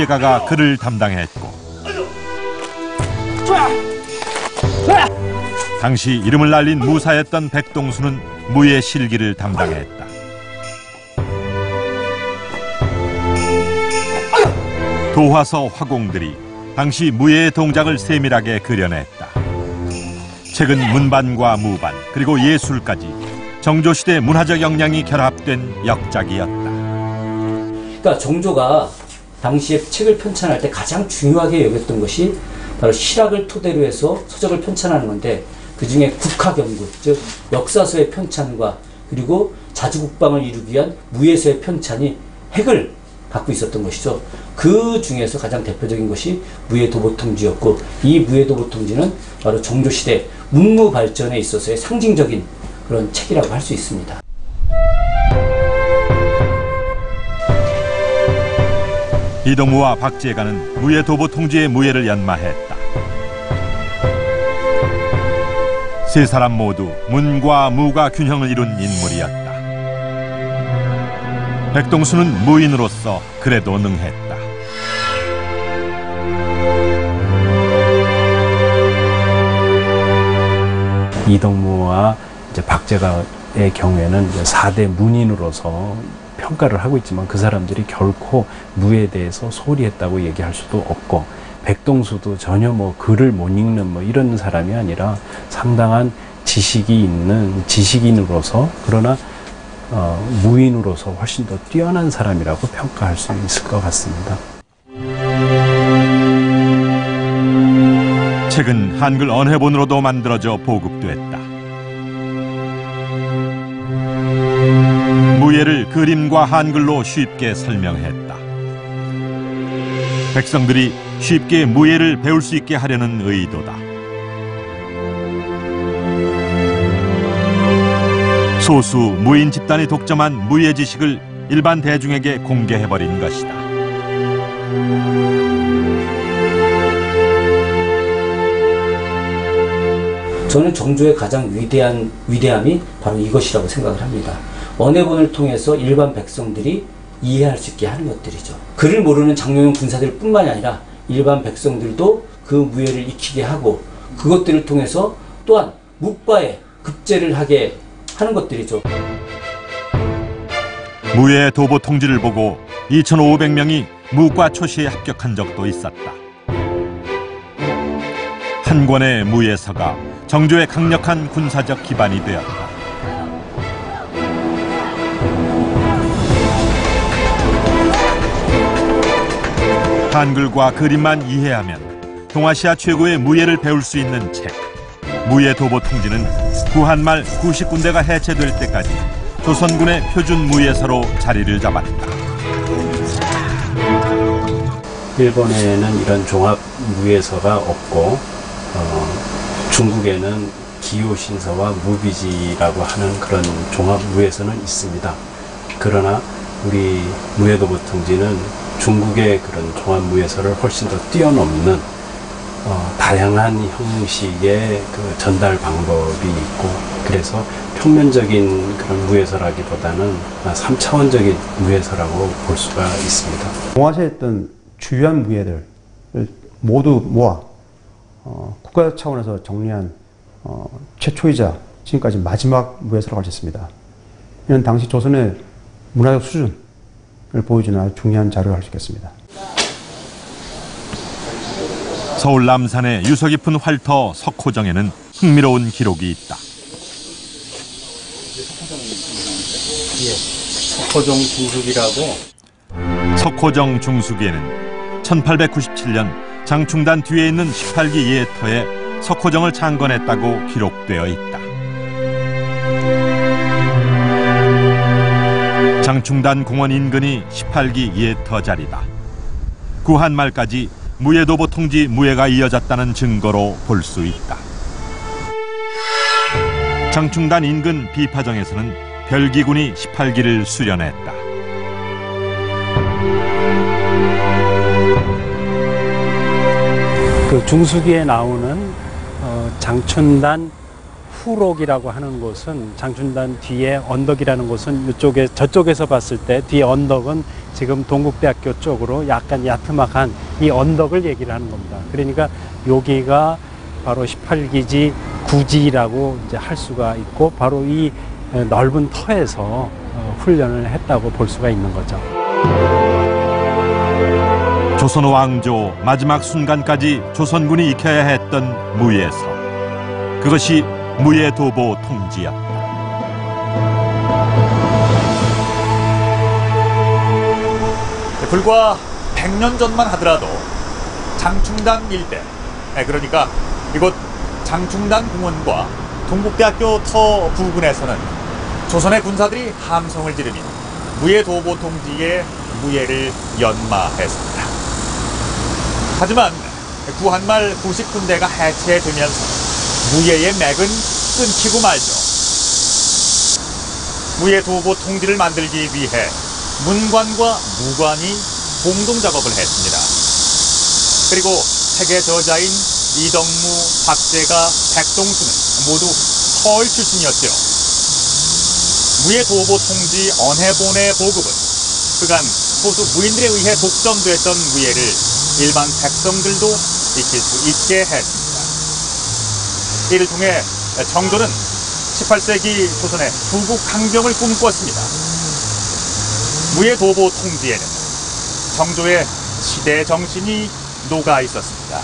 가가 그를 담당했고 당시 이름을 날린 무사였던 백동수는 무의 실기를 담당했다. 도화서 화공들이 당시 무예의 동작을 세밀하게 그려냈다. 최근 문반과 무반 그리고 예술까지 정조시대 문화적 역량이 결합된 역작이었다. 그러니까 정조가 당시에 책을 편찬할 때 가장 중요하게 여겼던 것이 바로 실학을 토대로 해서 서적을 편찬하는 건데, 그 중에 국학연구, 즉 역사서의 편찬과 그리고 자주국방을 이루기 위한 무예서의 편찬이 핵을 갖고 있었던 것이죠. 그 중에서 가장 대표적인 것이 무예도보통지였고, 이 무예도보통지는 바로 정조시대 문무 발전에 있어서의 상징적인 그런 책이라고 할 수 있습니다. 이동우와 박재가는 무예도보통지의 무예를 연마했다. 세 사람 모두 문과 무가 균형을 이룬 인물이었다. 백동수는 무인으로서 그래도 능했다. 이동무와 이제 박재가의 경우에는 이제 4대 문인으로서 평가를 하고 있지만, 그 사람들이 결코 무에 대해서 소홀히 했다고 얘기할 수도 없고, 백동수도 전혀 뭐 글을 못 읽는 뭐 이런 사람이 아니라 상당한 지식이 있는 지식인으로서, 그러나 무인으로서 훨씬 더 뛰어난 사람이라고 평가할 수 있을 것 같습니다. 책은 한글 언해본으로도 만들어져 보급됐다. 무예를 그림과 한글로 쉽게 설명했다. 백성들이 쉽게 무예를 배울 수 있게 하려는 의도다. 소수 무인 집단이 독점한 무예 지식을 일반 대중에게 공개해버린 것이다. 저는 정조의 가장 위대함이 바로 이것이라고 생각을 합니다. 언해본을 통해서 일반 백성들이 이해할 수 있게 하는 것들이죠. 글을 모르는 장려용 군사들 뿐만이 아니라 일반 백성들도 그 무예를 익히게 하고, 그것들을 통해서 또한 묵과에 급제를 하게 하는 것들이죠. 무예 도보통지를 보고 2,500명이 무과 초시에 합격한 적도 있었다. 한 권의 무예서가 정조의 강력한 군사적 기반이 되었다. 한글과 그림만 이해하면 동아시아 최고의 무예를 배울 수 있는 책, 무예도보통지는 구한말 90군데가 해체될 때까지 조선군의 표준 무예서로 자리를 잡았다. 일본에는 이런 종합 무예서가 없고, 중국에는 기요신서와 무비지라고 하는 그런 종합 무예서는 있습니다. 그러나 우리 무예도보통지는 중국의 그런 종합 무예서를 훨씬 더 뛰어넘는 다양한 형식의 그 전달 방법이 있고, 그래서 평면적인 그런 무예서라기보다는 3차원적인 무예서라고 볼 수가 있습니다. 동아시아에 있던 주요한 무예들을 모두 모아 국가 차원에서 정리한 최초이자 지금까지 마지막 무예서라고 할 수 있습니다. 이는 당시 조선의 문화적 수준을 보여주는 아주 중요한 자료를 할 수 있겠습니다. 서울 남산의 유서 깊은 활터 석호정에는 흥미로운 기록이 있다. 석호정 중수기라고. 석호정 중수기에는 1897년 장충단 뒤에 있는 18기 예터에 석호정을 창건했다고 기록되어 있다. 장충단 공원 인근이 18기 예터 자리다. 구한말까지 무예도보통지 무예가 이어졌다는 증거로 볼 수 있다. 장충단 인근 비파정에서는 별기군이 18기를 수련했다. 그 중수기에 나오는 장춘단 후록이라고 하는 곳은 장춘단 뒤에 언덕이라는 곳은 이쪽에 저쪽에서 봤을 때 뒤에 언덕은 지금 동국대학교 쪽으로 약간 야트막한 이 언덕을 얘기를 하는 겁니다. 그러니까 여기가 바로 18기지 구지라고 이제 할 수가 있고 바로 이 넓은 터에서 훈련을 했다고 볼 수가 있는 거죠. 조선 왕조 마지막 순간까지 조선군이 익혀야 했던 무예서. 그것이 무예도보 통지였다. 불과 100년 전만 하더라도 장충당 일대, 그러니까 이곳 장충당 공원과 동국대학교 터 부근에서는 조선의 군사들이 함성을 지르며 무예도보 통지의 무예를 연마했습니다. 하지만 구한말 90군대가 해체되면서 무예의 맥은 끊기고 말죠. 무예도보 통지를 만들기 위해 문관과 무관이 공동 작업을 했습니다. 그리고 세계 저자인 이덕무, 박재가, 백동수는 모두 서울 출신이었죠. 무예도보 통지 언해본의 보급은 그간 소수 무인들에 의해 독점됐던 무예를 일반 백성들도 익힐 수 있게 했습니다. 이를 통해 정조는 18세기 조선의 부국 강병을 꿈꿨습니다. 무예도보 통지에는 정조의 시대 정신이 녹아 있었습니다.